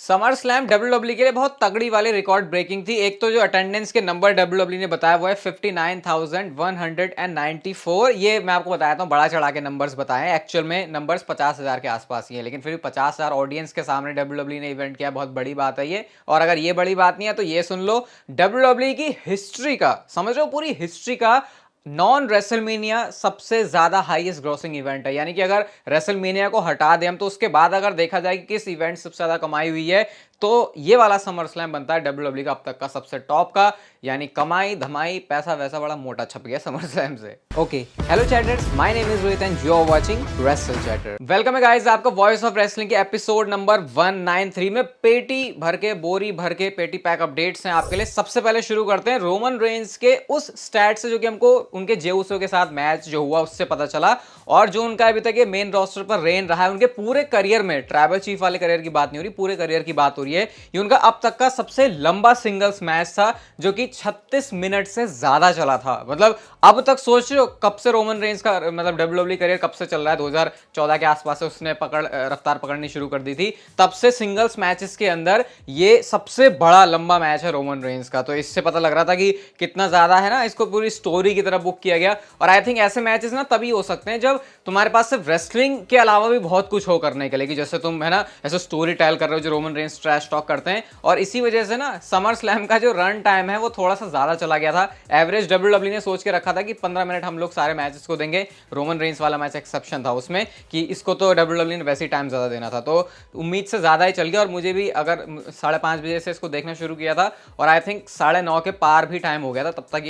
Summer slam WW के लिए बहुत तगड़ी वाली रिकॉर्ड ब्रेकिंग थी। एक तो जो अटेंडेंस के नंबर डब्ल्यूडब्ल्यू ने बताया वो है 59,194। ये मैं आपको बताया था, बड़ा चढ़ा के नंबर्स बताए। एक्चुअल में नंबर्स 50,000 के आसपास ही है, लेकिन फिर भी 50,000 ऑडियंस के सामने डब्ल्यूडब्ल्यू ने इवेंट किया, बहुत बड़ी बात है ये। और अगर ये बड़ी बात नहीं है तो ये सुन लो, डब्ल्यूडब्ल्यू की हिस्ट्री का, समझ लो पूरी हिस्ट्री का नॉन रेसलमेनिया सबसे ज्यादा हाईएस्ट ग्रॉसिंग इवेंट है। यानी कि अगर रेसलमेनिया को हटा दें हम तो उसके बाद अगर देखा जाए कि किस इवेंट सबसे ज्यादा कमाई हुई है तो ये वाला समर स्लैम बनता है डब्ल्यूडब्ल्यू का अब तक का सबसे टॉप का। यानी कमाई धमाई पैसा वैसा बड़ा मोटा छप गया समर स्लैम से। Okay, hello chatters, my name is Rohit and you are watching wrestle chatter. Welcome है गाइस आपका वॉइस ऑफ रेसलिंग के एपिसोड नंबर 193 में। पेटी भर के, बोरी भर के पेटी पैक अपडेट्स हैं आपके लिए। सबसे पहले शुरू करते हैं रोमन रेंस के उस स्टैट से जो कि हमको उनके जे उसो के साथ मैच जो हुआ उससे पता चला, और जो उनका अभी तक ये मेन रोस्टर पर रेन रहा है उनके पूरे करियर में। ट्राइबल चीफ वाले करियर की बात नहीं हो रही, पूरे करियर की बात हो रही है। ये उनका अब तक का सबसे लंबा सिंगल्स मैच था जो कि 36 मिनट से ज्यादा चला था। मतलब अब तक सोच रहे हो कब से रोमन रेंस का मतलब डब्ल्यूडब्ल्यू करियर कब से चल रहा है। 2014 के आसपास से उसने रफ्तार पकड़नी शुरू कर दी थी, तब से सिंगल्स मैचेस के अंदर ये सबसे बड़ा लंबा मैच है रोमन रेंस का। तो इससे पता लग रहा था कि कितना ज्यादा है ना, इसको पूरी स्टोरी की तरह बुक किया गया। और आई थिंक ऐसे मैचेस ना तभी हो सकते हैं जब तुम्हारे पास सिर्फ रेसलिंग के अलावा भी बहुत कुछ हो करने के लिए, कि जैसे तुम है ना ऐसे स्टोरी टेल कर रहे हो जो रोमन रेंस ट्रैश टॉक करते हैं। और इसी वजह से ना समर स्लैम का जो रन टाइम है वो थोड़ा सा ज्यादा चला गया था। एवरेज डब्ल्यूडब्ल्यू ने सोच के रखा था कि 15 मिनट हम लोग सारे मैचेस को देंगे। रोमन रेंस वाला मैच एक्सेप्शन था उसमें, कि इसको तो डब्ल्यूडब्ल्यू ने वैसे ही टाइम ज्यादा देना था, तो उम्मीद से ज्यादा ही चल गया। और मुझे भी अगर 5:30 बजे से इसको देखना शुरू किया था और आई थिंक 9:30 के पार भी टाइम हो गया था, तब तक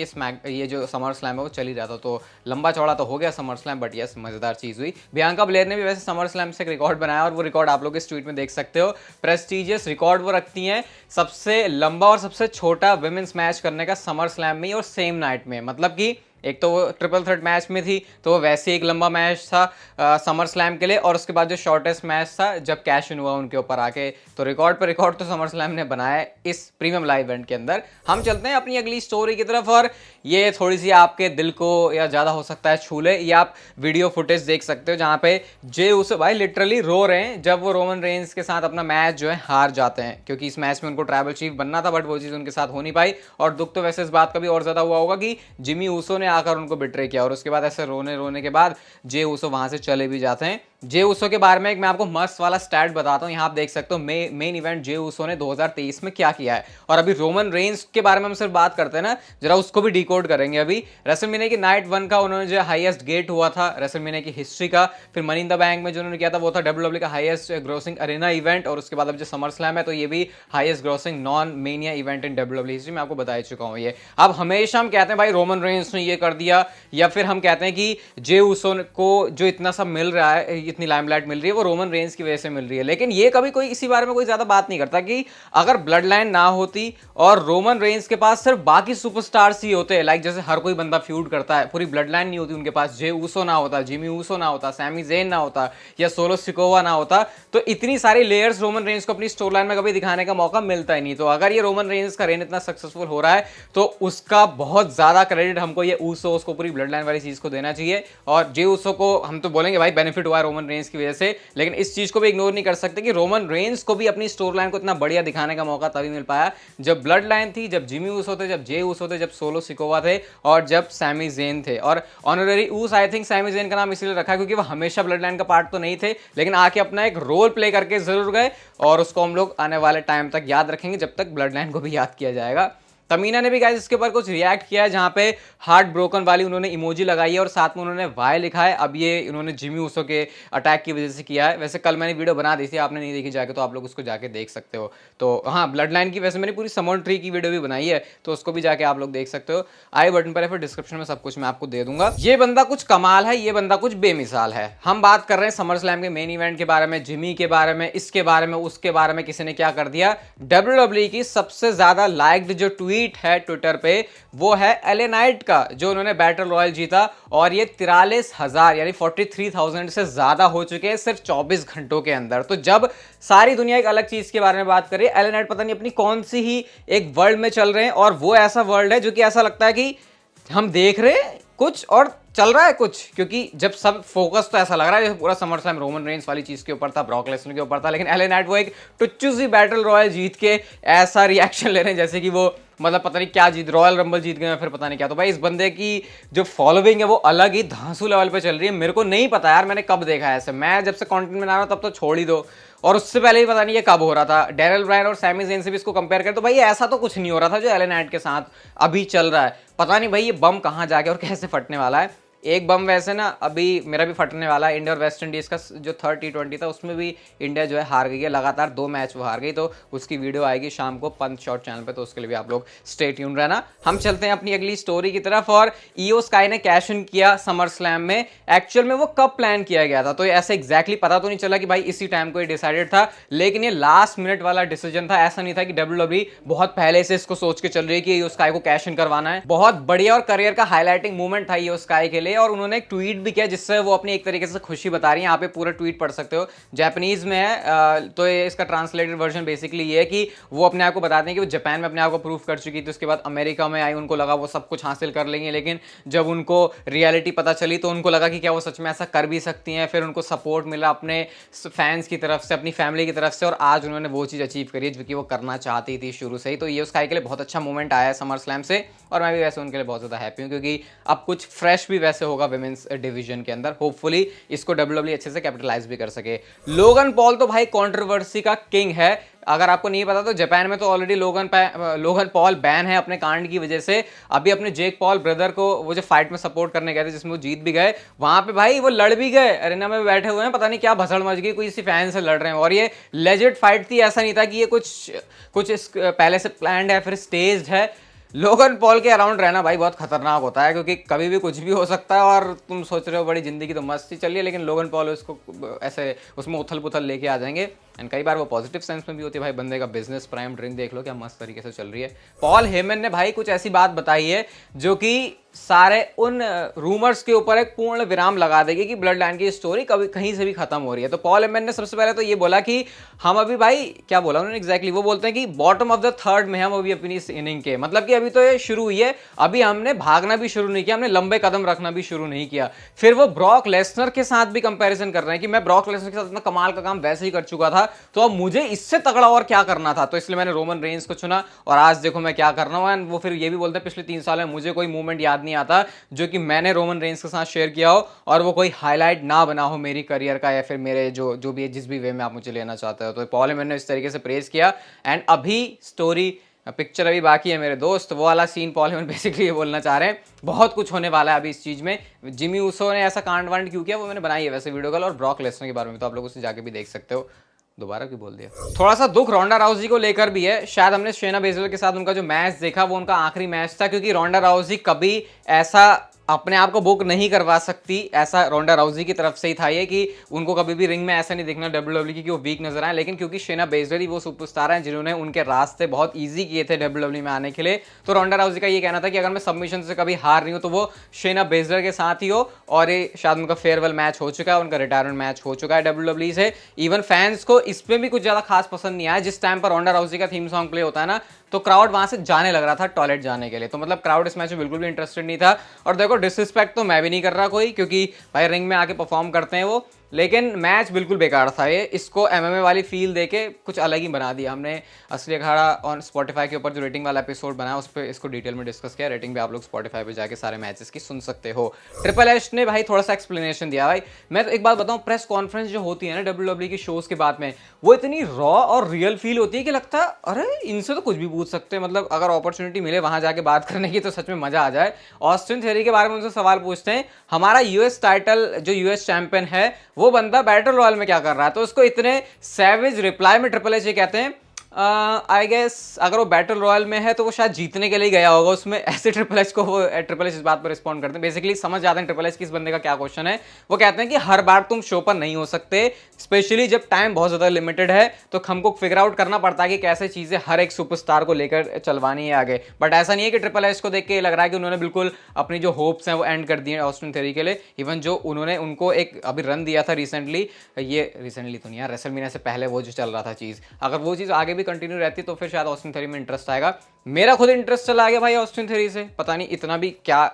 ये जो समर स्लैम है वो चल ही रहा था। तो लंबा चौड़ा तो हो गया समर स्लैम, बट यस मजेदार चीज हुई। बियांका ब्लेयर ने भी वैसे समर स्लैम से एक रिकॉर्ड बनाया और वो रिकॉर्ड आप लोग इस ट्वीट में देख सकते हो। प्रेस्टीजियस रिकॉर्ड वो रखती हैं, सबसे लंबा और सबसे छोटा विमेंस मैच करने का समर स्लैम में और सेम नाइट में। मतलब कि एक तो वो ट्रिपल थ्रेट मैच में थी तो वो वैसे एक लंबा मैच था समर स्लैम के लिए, और उसके बाद जो शॉर्टेस्ट मैच था जब कैश इन हुआ उनके ऊपर आके। तो रिकॉर्ड पर रिकॉर्ड तो समर स्लैम ने बनाया इस प्रीमियम लाइव इवेंट के अंदर। हम चलते हैं अपनी अगली स्टोरी की तरफ, और ये थोड़ी सी आपके दिल को या ज़्यादा हो सकता है छू ले। ये आप वीडियो फुटेज देख सकते हो जहाँ पे जे उसो भाई लिटरली रो रहे हैं जब वो रोमन रेंस के साथ अपना मैच जो है हार जाते हैं, क्योंकि इस मैच में उनको ट्राइबल चीफ बनना था बट वो चीज़ उनके साथ हो नहीं पाई। और दुख तो वैसे इस बात का भी और ज़्यादा हुआ होगा कि जिमी उसो ने आकर उनको बिट्रे किया, और उसके बाद ऐसे रोने रोने के बाद जे उसो वहां से चले भी जाते हैं। जे उसो के बारे में एक मैं आपको मस्त वाला स्टैट बताता हूं, यहां आप देख सकते हो मेन इवेंट जे उसो ने 2023 में क्या किया है। और अभी रोमन रेंस के बारे में हम सिर्फ बात करते हैं ना, जरा उसको भी डिकोड करेंगे। अभी रेसलमेनिया की नाइट 1 का उन्होंने जो हाईएस्ट गेट हुआ था रेसलमेनिया की हिस्ट्री का, फिर मनी इन द बैंक में जो उन्होंने किया था वो था डब्ल्यूडब्ल्यू का हाईएस्ट ग्रोसिंग अरेना इवेंट, और उसके बाद अब जो समर स्लैम है तो ये भी highest grossing non mania event in WWE history में। आपको बता चुका हूं ये। अब हमेशा हम कहते हैं भाई रोमन रेंस ने ये कर दिया, या फिर हम कहते हैं कि जे उसो को जो इतना सब मिल रहा है, इतनी लाइमलाइट मिल रही है वो रोमन रेंस की वजह से मिल रही है। लेकिन ये कभी कोई इसी बारे में कोई ज्यादा बात नहीं करता कि अगर ब्लड लाइन ना होती और रोमन रेंस के पास सिर्फ बाकी सुपरस्टार्स ही होते, लाइक जैसे हर कोई बंदा फ्यूड करता है, पूरी ब्लड लाइन नहीं होती उनके पास, जे उसो ना होता, जिमी उसो ना होता, सैमी ज़ेन ना होता, या सोलो सिकोवा ना होता, तो इतनी सारी लेयर्स रोमन रेंस को अपनी स्टोर लाइन में कभी दिखाने का मौका मिलता ही नहीं। तो अगर ये रोमन रेंस का रेन इतना सक्सेसफुल हो रहा है तो उसका बहुत ज्यादा क्रेडिट हमको ये उसो को पूरी ब्लड लाइन वाली चीज को देना चाहिए। और जे उसो को हम तो बोलेंगे भाई बेनिफिट हुआ है रोमन रेंस की वजह से, लेकिन इस चीज को भी इग्नोर नहीं कर सकते कि रोमन रेंस को भी अपनी स्टोर लाइन को इतना बढ़िया दिखाने का मौका तभी मिल पाया जब ब्लड लाइन थी, जब जिमी उसो थे, जब जे उसो थे, जब सोलो सिकोवा थे, और जब सैमी ज़ेन थे। और ऑनररी ऊस आई थिंक सैमी ज़ेन का नाम इसलिए रखा क्योंकि वो हमेशा ब्लड लाइन का पार्ट तो नहीं थे, लेकिन आके अपना एक रोल प्ले करके जरूर गए, और उसको हम लोग आने वाले टाइम तक याद रखेंगे जब तक ब्लड लाइन को भी याद किया जाएगा। तमीना ने भी गाइस इसके ऊपर कुछ रिएक्ट किया है, जहां पे हार्ट ब्रोकन वाली उन्होंने इमोजी लगाई है और साथ में उन्होंने वाई लिखा है। अब ये उन्होंने जिमी उसो के अटैक की वजह से किया है। वैसे कल मैंने वीडियो बना दी थी, आपने नहीं देखी जाके तो आप लोग उसको जाके देख सकते हो। तो हाँ, ब्लड लाइन की वैसे मैंने पूरी समर ट्री की वीडियो भी बनाई है, तो उसको भी जाके आप लोग देख सकते हो। आई बटन पर है, फिर डिस्क्रिप्शन में सब कुछ मैं आपको दे दूंगा। ये बंदा कुछ कमाल है, ये बंदा कुछ बेमिसाल है। हम बात कर रहे हैं समर स्लैम के मेन इवेंट के बारे में, जिमी के बारे में, इसके बारे में, उसके बारे में, किसी ने क्या कर दिया। डब्ल्यूडब्ल्यू की सबसे ज्यादा लाइक्ड जो ट्वीट है ट्विटर पे वो है एले नाइट का, जो उन्होंने बैटल रॉयल जीता, और ये 43,000 यानी 43,000 से ज्यादा हो चुके हैं सिर्फ 24 घंटों के अंदर। तो जब सारी दुनिया एक अलग चीज के बारे में बात कर रही है, एले नाइट पता नहीं अपनी कौन सी ही एक वर्ल्ड में चल रहे हैं, और वो ऐसा वर्ल्ड है जो कि ऐसा लगता है कि हम देख रहे हैं कुछ और चल रहा है कुछ, क्योंकि जब सब फोकस तो ऐसा लग रहा है जैसे पूरा समर स्लैम रोमन रेंस वाली चीज के ऊपर था, ब्रॉक लेसनर के ऊपर था, लेकिन एलए नाइट वो एक टुच्चू सी बैटल रॉयल जीत के ऐसा रिएक्शन ले रहे हैं जैसे कि वो मतलब पता नहीं क्या जीत, रॉयल रंबल जीत गए फिर पता नहीं क्या। तो भाई इस बंदे की जो फॉलोइंग है वो अलग ही धांसू लेवल पे चल रही है। मेरे को नहीं पता यार मैंने कब देखा है ऐसे, मैं जब से कंटेंट बना रहा हूं तब तो छोड़ ही दो, और उससे पहले ही पता नहीं ये कब हो रहा था। डैनियल ब्रायन और सैमी ज़ेन से भी इसको कंपेयर करें तो भाई ऐसा तो कुछ नहीं हो रहा था जो एलए नाइट के साथ अभी चल रहा है। पता नहीं भाई ये बम कहाँ जाके और कैसे फटने वाला है। एक बम वैसे ना अभी मेरा भी फटने वाला है, इंडिया और वेस्ट इंडीज़ का जो 3rd T20 था उसमें भी इंडिया जो है हार गई है, लगातार 2 मैच वो हार गई। तो उसकी वीडियो आएगी शाम को पंच शॉट चैनल पे, तो उसके लिए भी आप लोग स्टे ट्यून रहना। हम चलते हैं अपनी अगली स्टोरी की तरफ। और ईओ स्काई ने कैश इन किया समर स्लैम में। एक्चुअल में वो कब प्लान किया गया था तो ऐसे एग्जैक्टली पता तो नहीं चला कि भाई इसी टाइम को ये डिसाइडेड था, लेकिन ये लास्ट मिनट वाला डिसीजन था। ऐसा नहीं था कि WWE बहुत पहले से इसको सोच के चल रही है कि ईओ स्काई को कैश इन करवाना है। बहुत बढ़िया और करियर का हाईलाइटिंग मूवमेंट था ईओ स्काई के लिए, और उन्होंने एक ट्वीट भी किया जिससे वो अपनी एक तरीके से खुशी बता रही है। यहाँ पे पूरा ट्वीट पढ़ सकते हो, जापानीज में है, तो ये इसका ट्रांसलेटेड वर्जन बेसिकली ये है कि वो अपने आप को बताते हैं कि वो जापान में अपने आप को प्रूव कर चुकी थी, उसके बाद अमेरिका में आई, उनको लगा वो सब कुछ हासिल कर लेंगे, लेकिन जब उनको रियलिटी पता चली तो उनको लगा कि क्या वो सच में ऐसा कर भी सकती हैं। फिर उनको सपोर्ट मिला अपने फैंस की तरफ से, अपनी फैमिली की तरफ से, और आज उन्होंने वो चीज़ अचीव करी है जो कि वो करना चाहती थी शुरू से ही। तो ये उसका के लिए बहुत अच्छा मोमेंट आया है समर स्लैम से, और मैं भी वैसे उनके लिए बहुत ज़्यादा हैप्पी हूँ क्योंकि अब कुछ फ्रेश भी वैसे होगा विमेंस डिवीजन के अंदर। होपफुली इसको WWE अच्छे से कैपिटलाइज भी कर सके। लोगन पॉल तो भाई कंट्रोवर्सी का किंग है। अगर आपको नहीं पता तो जापान में तो ऑलरेडी लोगन पॉल बैन है अपने कांड की वजह से। अभी अपने जेक पॉल ब्रदर को वो जो फाइट में सपोर्ट करने गए थे जिसमें वो जीत भी गए, वहां पे भाई वो लड़ भी गए, अरेना में बैठे हुए हैं, पता नहीं क्या भसड़ मच गई, कोई इसी फैन से लड़ रहे हैं, और ये लेजेंड फाइट थी। ऐसा नहीं था कि ये कुछ इस पहले से प्लान्ड है फिर स्टेज्ड है। लोगन पॉल के अराउंड रहना भाई बहुत खतरनाक होता है क्योंकि कभी भी कुछ भी हो सकता है, और तुम सोच रहे हो बड़ी जिंदगी तो मस्त ही चल रही है, लेकिन लोगन पॉल उसको ऐसे उसमें उथल पुथल लेके आ जाएंगे। एंड कई बार वो पॉजिटिव सेंस में भी होती है। भाई बंदे का बिजनेस प्राइम ड्रिंक देख लो क्या मस्त तरीके से चल रही है। पॉल हेमन ने भाई कुछ ऐसी बात बताई है जो कि सारे उन रूमर्स के ऊपर एक पूर्ण विराम लगा देगी कि ब्लड लाइन की स्टोरी कभी कहीं से भी खत्म हो रही है। तो पॉल हेमन ने सबसे पहले तो ये बोला कि हम अभी भाई क्या बोला उन्होंने एग्जैक्टली, वो बोलते हैं कि बॉटम ऑफ द 3rd में हम अभी अपनी इस इनिंग के, मतलब कि अभी तो ये शुरू हुई है, अभी हमने भागना भी शुरू नहीं किया, हमने लंबे कदम रखना भी शुरू नहीं किया। फिर वो ब्रॉक लेसनर के साथ भी कंपैरिजन कर रहे हैं कि मैं ब्रॉक लेसनर के साथ इतना कमाल का काम वैसे ही कर चुका था, तो अब मुझे इससे तगड़ा और क्या करना था, तो इसलिए मैंने रोमन रेंस को चुना और आज देखो मैं क्या कर रहा हूं। एंड वो फिर ये भी बोलते हैं पिछले 3 साल में मुझे कोई मूवमेंट याद नहीं आता जो कि मैंने रोमन रेंस के साथ शेयर किया हो और वो कोई हाईलाइट ना बना हो मेरी करियर का, या फिर मेरे जो भी जिस भी वे में आप मुझे लेना चाहते हो। तो पॉल हेमन ने इस तरीके से प्रेज किया। एंड अभी स्टोरी पिक्चर अभी बाकी है मेरे दोस्त, वो वाला सीन पॉल हेमन बेसिकली ये बोलना चाह रहे हैं। बहुत कुछ होने वाला है अभी इस चीज़ में। जिमी ऊसो ने ऐसा कांड वांड क्यों किया वो मैंने बनाई है वैसे वीडियो कल, और ब्रॉक लेसनर के बारे में तो आप लोग उसे जाके भी देख सकते हो। दोबारा क्यों बोल दिया। थोड़ा सा दुख रोंडा राउजी को लेकर भी है। शायद हमने शेना बेजल के साथ उनका जो मैच देखा वो उनका आखिरी मैच था, क्योंकि रोंडा राउजी कभी ऐसा अपने आप को बुक नहीं करवा सकती, ऐसा रोंडा राउजी की तरफ से ही था ये कि उनको कभी भी रिंग में ऐसा नहीं देखना WWE की कि वो वीक नजर आए। लेकिन क्योंकि शेना बेजल ही वो सुपरस्टार हैं जिन्होंने उनके रास्ते बहुत ईजी किए थे WWE में आने के लिए, तो रोंडा राउजी का ये कहना था कि अगर मैं सबमिशन से कभी हार रही हूँ तो वो शेना बेजल के साथ ही हो। और ये शायद उनका फेयरवेल मैच हो चुका है, उनका रिटायरमेंट मैच हो चुका है WWE से। इवन फैंस को इसमें भी कुछ ज़्यादा खास पसंद नहीं आया। जिस टाइम पर रोंडा राउजी का थीम सॉन्ग प्ले होता है ना, तो क्राउड वहां से जाने लग रहा था टॉयलेट जाने के लिए। तो मतलब क्राउड इस मैच में बिल्कुल भी इंटरेस्टेड नहीं था। और देखो डिसरिस्पेक्ट तो मैं भी नहीं कर रहा कोई, क्योंकि भाई रिंग में आके परफॉर्म करते हैं वो, लेकिन मैच बिल्कुल बेकार था। ये इसको MMA वाली फील देके कुछ अलग ही बना दिया। हमने असली अखाड़ा ऑन स्पॉटिफाई के ऊपर जो रेटिंग वाला एपिसोड बनाया उस पर इसको डिटेल में डिस्कस किया। रेटिंग भी आप लोग स्पॉटिफाई पे जाके सारे मैचेस की सुन सकते हो। ट्रिपल एच ने भाई थोड़ा सा एक्सप्लेनेशन दिया। भाई मैं तो एक बात बताऊं, प्रेस कॉन्फ्रेंस जो होती है ना WWE की शोज के बाद में, वो इतनी रॉ और रियल फील होती है कि लगता है अरे इनसे तो कुछ भी पूछ सकते हैं। मतलब अगर अपॉर्चुनिटी मिले वहां जाके बात करने की तो सच में मजा आ जाए। ऑस्टिन थ्योरी के बारे में उनसे सवाल पूछते हैं, हमारा यूएस टाइटल जो यूएस चैंपियन है वो बंदा बैटल रॉयल में क्या कर रहा है, तो उसको इतने सैवेज रिप्लाई में ट्रिपल एच ये कहते हैं आई गेस अगर वो बैटल रॉयल में है तो वो शायद जीतने के लिए गया होगा उसमें। ऐसे ट्रिपल एच को वो ट्रिपल एच इस बात पर रिस्पॉन्ड करते हैं। बेसिकली समझ जाते हैं ट्रिपल एच की इस बंदे का क्या क्वेश्चन है। वो कहते हैं कि हर बार तुम शो पर नहीं हो सकते, स्पेशली जब टाइम बहुत ज्यादा लिमिटेड है, तो हमको फिगर आउट करना पड़ता है कि कैसे चीजें हर एक सुपरस्टार को लेकर चलवानी है आगे। बट ऐसा नहीं है कि ट्रिपल एच को देख के लग रहा है कि उन्होंने बिल्कुल अपनी जो होप्स हैं वो एंड कर दिए ऑस्टिन थ्योरी के लिए। इवन जो उन्होंने उनको एक अभी रन दिया था रिसेंटली, ये रिसेंटली तो नहीं यार, रेसलमेनिया से पहले वो जो चल रहा था चीज, अगर वो चीज आगे भी भी कंटिन्यू रहती तो फिर शायद ऑस्टिन थ्योरी में इंटरेस्ट आएगा। मेरा खुद इंटरेस्ट चला गया भाई ऑस्टिन थ्योरी से, पता नहीं इतना भी क्या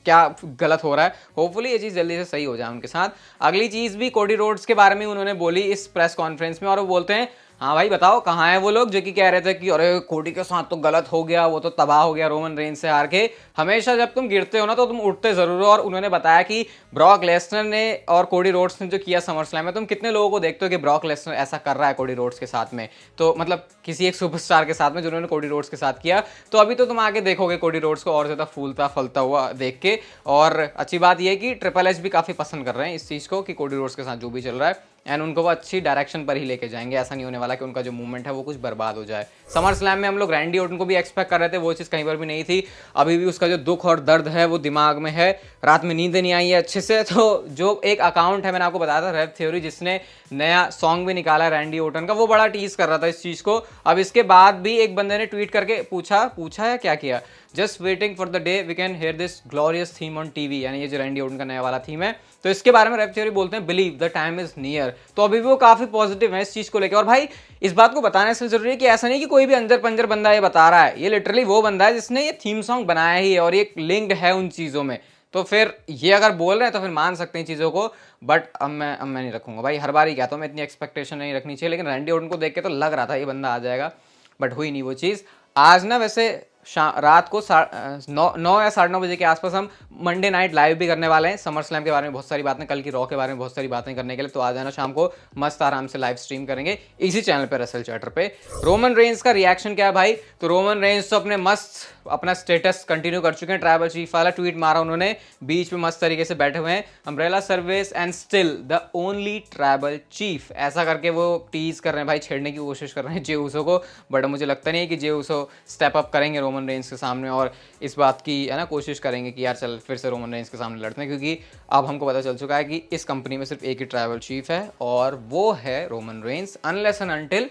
क्या गलत हो रहा है। होपफुली ये चीज़ जल्दी से सही हो जाए उनके साथ। अगली चीज़ भी कोडी रोड्स के बारे में उन्होंने बोली इस प्रेस कॉन्फ्रेंस में, और वो बोलते हैं हाँ भाई बताओ कहाँ है वो लोग जो कि कह रहे थे कि अरे कोडी के साथ तो गलत हो गया, वो तो तबाह हो गया रोमन रेंज से हार के। हमेशा जब तुम गिरते हो ना तो तुम उठते जरूर हो। और उन्होंने बताया कि ब्रॉक लेसनर ने और कोडी रोड्स ने जो किया समर स्लैम में, तुम कितने लोगों को देखते हो कि ब्रॉक लेसनर ऐसा कर रहा है कोडी रोड्स के साथ में, तो मतलब किसी एक सुपरस्टार के साथ में जिन्होंने कोडी रोड्स के साथ किया। तो अभी तो तुम आगे देखोगे कोडी रोड्स को और ज़्यादा फूलता फलता हुआ देख के। और अच्छी बात यह है कि ट्रिपल एच भी काफ़ी पसंद कर रहे हैं इस चीज़ को कि कोडी रोड्स के साथ जो भी चल रहा है, एंड उनको वो अच्छी डायरेक्शन पर ही लेके जाएंगे। ऐसा नहीं होने वाला कि उनका जो मूवमेंट है वो कुछ बर्बाद हो जाए। समर स्लैम में हम लोग रैंडी ऑर्टन को भी एक्सपेक्ट कर रहे थे, वो चीज़ कहीं पर भी नहीं थी। अभी भी उसका जो दुख और दर्द है वो दिमाग में है, रात में नींद नहीं आई है अच्छे से। तो जो एक अकाउंट है मैंने आपको बताया था रेप थ्योरी, जिसने नया सॉन्ग भी निकाला है रैंडी ऑर्टन का, वो बड़ा टीज कर रहा था इस चीज़ को। अब इसके बाद भी एक बंदे ने ट्वीट करके पूछा या क्या किया, just waiting for the day we can hear this glorious theme on TV, यानी ये जो रैंडी ऑर्टन का नया वाला थीम है। तो इसके बारे में रेप थ्योरी बोलते हैं believe the time is near. तो अभी भी वो काफी पॉजिटिव है इस चीज को लेकर। और भाई इस बात को बताने से जरूरी है कि ऐसा नहीं कि कोई भी अंजर पंजर बंदा ये बता रहा है, ये लिटरली वो बंदा है जिसने ये थीम सॉन्ग बनाया ही है और ये लिंक्ड है उन चीजों में। तो फिर ये अगर बोल रहे हैं तो फिर मान सकते हैं चीज़ों को। बट अब मैं नहीं रखूंगा भाई, हर बार ही कहता हूँ मैं इतनी एक्सपेक्टेशन नहीं रखनी चाहिए। लेकिन रैंडी ऑर्टन को देख के तो लग रहा था ये बंदा आ जाएगा, बट हुई नहीं वो चीज़। आज ना वैसे रात को 9 या 9:30 बजे के आसपास हम मंडे नाइट लाइव भी करने वाले हैं समर स्लैम के बारे में बहुत सारी बातें, कल की रॉ के बारे में बहुत सारी बातें करने के लिए। तो आ जाना शाम को, मस्त आराम से लाइव स्ट्रीम करेंगे इसी चैनल पे रेसल चैटर पे। रोमन रेंज का रिएक्शन क्या है भाई, तो रोमन रेंज तो अपने मस्त अपना स्टेटस कंटिन्यू कर चुके हैं। ट्राइबल चीफ वाला ट्वीट मारा उन्होंने, बीच में मस्त तरीके से बैठे हुए हैं, umbrella service and still the only tribal chief, ऐसा करके वो टीज कर रहे हैं भाई, छेड़ने की कोशिश कर रहे हैं जे ऊसो को। बट मुझे लगता नहीं है कि जे ऊसो स्टेप अप करेंगे रोमन रेंज के सामने और इस बात की है ना कोशिश करेंगे कि यार चल फिर से रोमन रेंज के सामने लड़ते हैं, क्योंकि अब हमको पता चल चुका है कि इस कंपनी में सिर्फ एक ही ट्राइबल चीफ है और वो है Roman Reigns, unless and until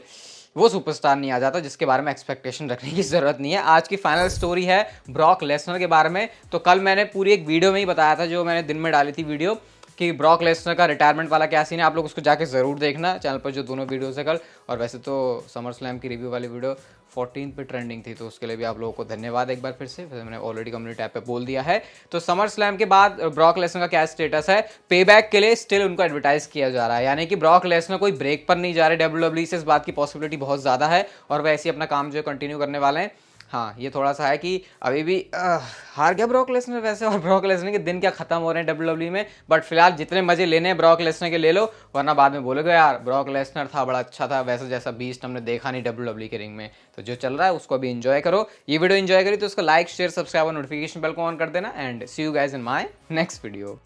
वो सुपरस्टार नहीं आ जाता, जिसके बारे में एक्सपेक्टेशन रखने की जरूरत नहीं है। आज की फाइनल स्टोरी है ब्रॉक लेसनर के बारे में। तो कल मैंने पूरी एक वीडियो में ही बताया था, जो मैंने दिन में डाली थी वीडियो, कि ब्रॉक लेसनर का रिटायरमेंट वाला क्या सीन है। आप लोग उसको जाके ज़रूर देखना चैनल पर, जो दोनों वीडियोस है कल। और वैसे तो समर स्लैम की रिव्यू वाली वीडियो 14 पे ट्रेंडिंग थी, तो उसके लिए भी आप लोगों को धन्यवाद एक बार फिर से। वैसे मैंने ऑलरेडी कम्युनिटी टैब पे बोल दिया है। तो समर स्लैम के बाद ब्रॉक लेसनर का क्या स्टेटस है, पे बैक के लिए स्टिल उनको एडवर्टाइज किया जा रहा है, यानी कि ब्रॉक लेसनर कोई ब्रेक पर नहीं जा रहे डब्ल्यूडब्ल्यूई से, इस बात की पॉसिबिलिटी बहुत ज़्यादा है और वैसे ही अपना काम जो कंटिन्यू करने वाले हैं। हाँ ये थोड़ा सा है कि अभी भी हार गया ब्रॉक लेसनर वैसे, और ब्रॉक लेसनर के दिन क्या खत्म हो रहे हैं डब्ल्यूडब्ल्यूई में। बट फिलहाल जितने मजे लेने हैं ब्रॉक लेसनर के ले लो, वरना बाद में बोलोगे यार ब्रॉक लेसनर था बड़ा अच्छा था, वैसे जैसा बीस्ट हमने देखा नहीं डब्ल्यूडब्ल्यूई के रिंग में। तो जो चल रहा है उसको भी एंजॉय करो। ये वीडियो एंजॉय करी तो उसको लाइक शेयर सब्सक्राइब और नोटिफिकेशन बेल को ऑन कर देना। And see you guys in my next video.